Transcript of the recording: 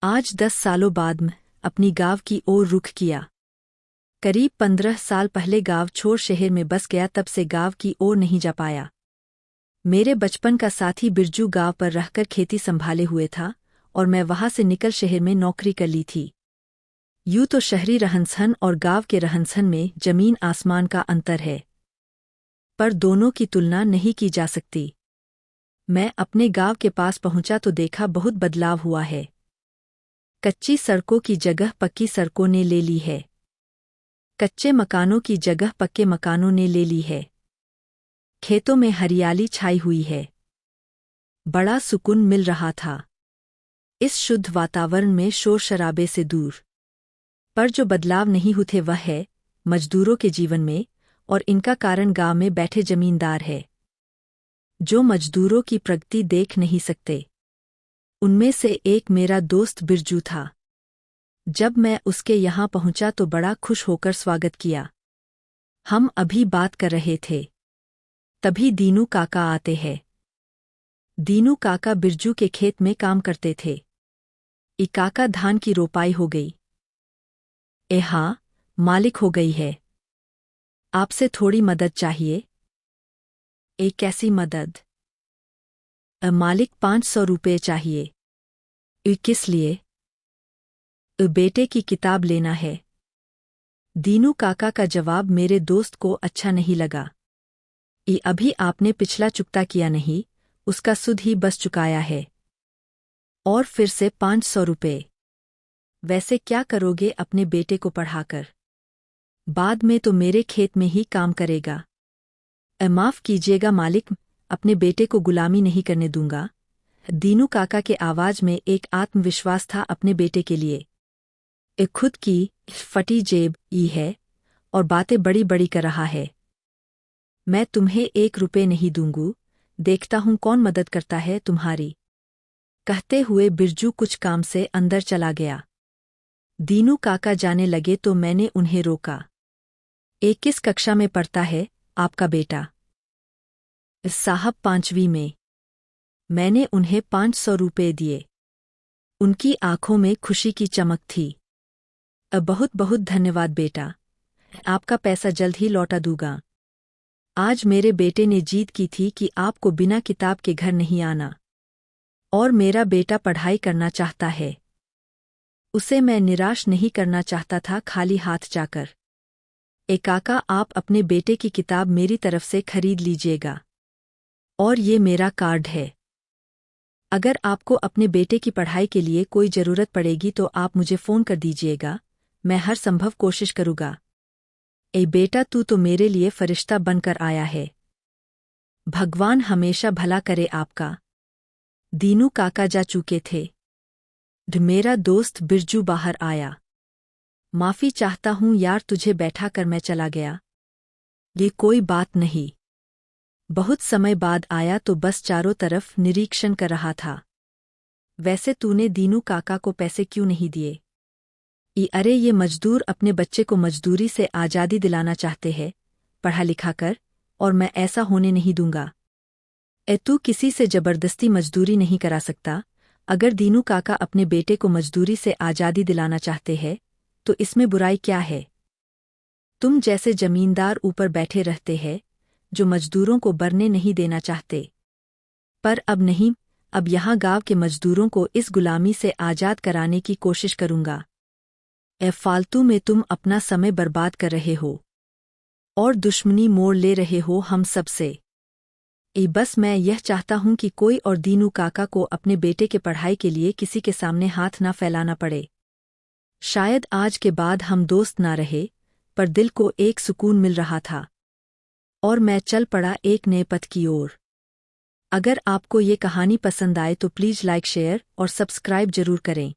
आज 10 सालों बाद मैं अपनी गांव की ओर रुख किया। करीब 15 साल पहले गांव छोड़ शहर में बस गया, तब से गांव की ओर नहीं जा पाया। मेरे बचपन का साथी बिरजू गांव पर रहकर खेती संभाले हुए था और मैं वहां से निकल शहर में नौकरी कर ली थी। यूं तो शहरी रहन-सहन और गांव के रहन-सहन में जमीन आसमान का अंतर है, पर दोनों की तुलना नहीं की जा सकती। मैं अपने गांव के पास पहुंचा तो देखा बहुत बदलाव हुआ है। कच्ची सड़कों की जगह पक्की सड़कों ने ले ली है। कच्चे मकानों की जगह पक्के मकानों ने ले ली है। खेतों में हरियाली छाई हुई है। बड़ा सुकून मिल रहा था इस शुद्ध वातावरण में, शोर शराबे से दूर। पर जो बदलाव नहीं हुए वह है मजदूरों के जीवन में, और इनका कारण गांव में बैठे जमींदार है, जो मजदूरों की प्रगति देख नहीं सकते। उनमें से एक मेरा दोस्त बिरजू था। जब मैं उसके यहाँ पहुंचा तो बड़ा खुश होकर स्वागत किया। हम अभी बात कर रहे थे, तभी दीनू काका आते हैं। दीनू काका बिरजू के खेत में काम करते थे। ई काका, धान की रोपाई हो गई? हाँ, मालिक, हो गई है। आपसे थोड़ी मदद चाहिए। कैसी मदद? मालिक, 500 रुपये चाहिए। किस लिए? बेटे की किताब लेना है। दीनू काका का जवाब मेरे दोस्त को अच्छा नहीं लगा। अभी आपने पिछला चुकता किया नहीं, उसका सुध ही बस चुकाया है, और फिर से 500 रुपये। वैसे क्या करोगे अपने बेटे को पढ़ाकर? बाद में तो मेरे खेत में ही काम करेगा। माफ कीजिएगा मालिक, अपने बेटे को गुलामी नहीं करने दूंगा। दीनू काका के आवाज में एक आत्मविश्वास था अपने बेटे के लिए। खुद की फटी जेब है और बातें बड़ी बड़ी कर रहा है। मैं तुम्हें 1 रुपये नहीं दूंगा, देखता हूं कौन मदद करता है तुम्हारी। कहते हुए बिरजू कुछ काम से अंदर चला गया। दीनू काका जाने लगे तो मैंने उन्हें रोका। किस कक्षा में पढ़ता है आपका बेटा? साहब, 5वीं में। मैंने उन्हें 500 रुपये दिए। उनकी आंखों में खुशी की चमक थी। बहुत बहुत धन्यवाद बेटा, आपका पैसा जल्द ही लौटा दूंगा। आज मेरे बेटे ने जीत की थी कि आपको बिना किताब के घर नहीं आना, और मेरा बेटा पढ़ाई करना चाहता है। उसे मैं निराश नहीं करना चाहता था खाली हाथ जाकर। काका, आप अपने बेटे की किताब मेरी तरफ से खरीद लीजिएगा, और ये मेरा कार्ड है। अगर आपको अपने बेटे की पढ़ाई के लिए कोई ज़रूरत पड़ेगी तो आप मुझे फ़ोन कर दीजिएगा, मैं हर संभव कोशिश करूँगा। बेटा, तू तो मेरे लिए फरिश्ता बनकर आया है। भगवान हमेशा भला करे आपका। दीनू काका जा चुके थे। मेरा दोस्त बिरजू बाहर आया। माफ़ी चाहता हूँ यार, तुझे बैठा कर मैं चला गया। ये कोई बात नहीं। बहुत समय बाद आया तो बस चारों तरफ निरीक्षण कर रहा था। वैसे तूने दीनू काका को पैसे क्यों नहीं दिए? अरे, ये मजदूर अपने बच्चे को मजदूरी से आज़ादी दिलाना चाहते हैं, पढ़ा लिखा कर, और मैं ऐसा होने नहीं दूंगा। तू किसी से जबरदस्ती मजदूरी नहीं करा सकता। अगर दीनू काका अपने बेटे को मजदूरी से आज़ादी दिलाना चाहते हैं तो इसमें बुराई क्या है? तुम जैसे जमींदार ऊपर बैठे रहते हैं जो मजदूरों को बरने नहीं देना चाहते। पर अब नहीं, अब यहाँ गांव के मजदूरों को इस गुलामी से आज़ाद कराने की कोशिश करूंगा। फालतू में तुम अपना समय बर्बाद कर रहे हो और दुश्मनी मोड़ ले रहे हो हम सबसे। बस मैं यह चाहता हूं कि कोई और दीनू काका को अपने बेटे के पढ़ाई के लिए किसी के सामने हाथ ना फैलाना पड़े। शायद आज के बाद हम दोस्त ना रहे, पर दिल को एक सुकून मिल रहा था, और मैं चल पड़ा एक नए पथ की ओर। अगर आपको ये कहानी पसंद आए तो प्लीज़ लाइक, शेयर और सब्सक्राइब जरूर करें।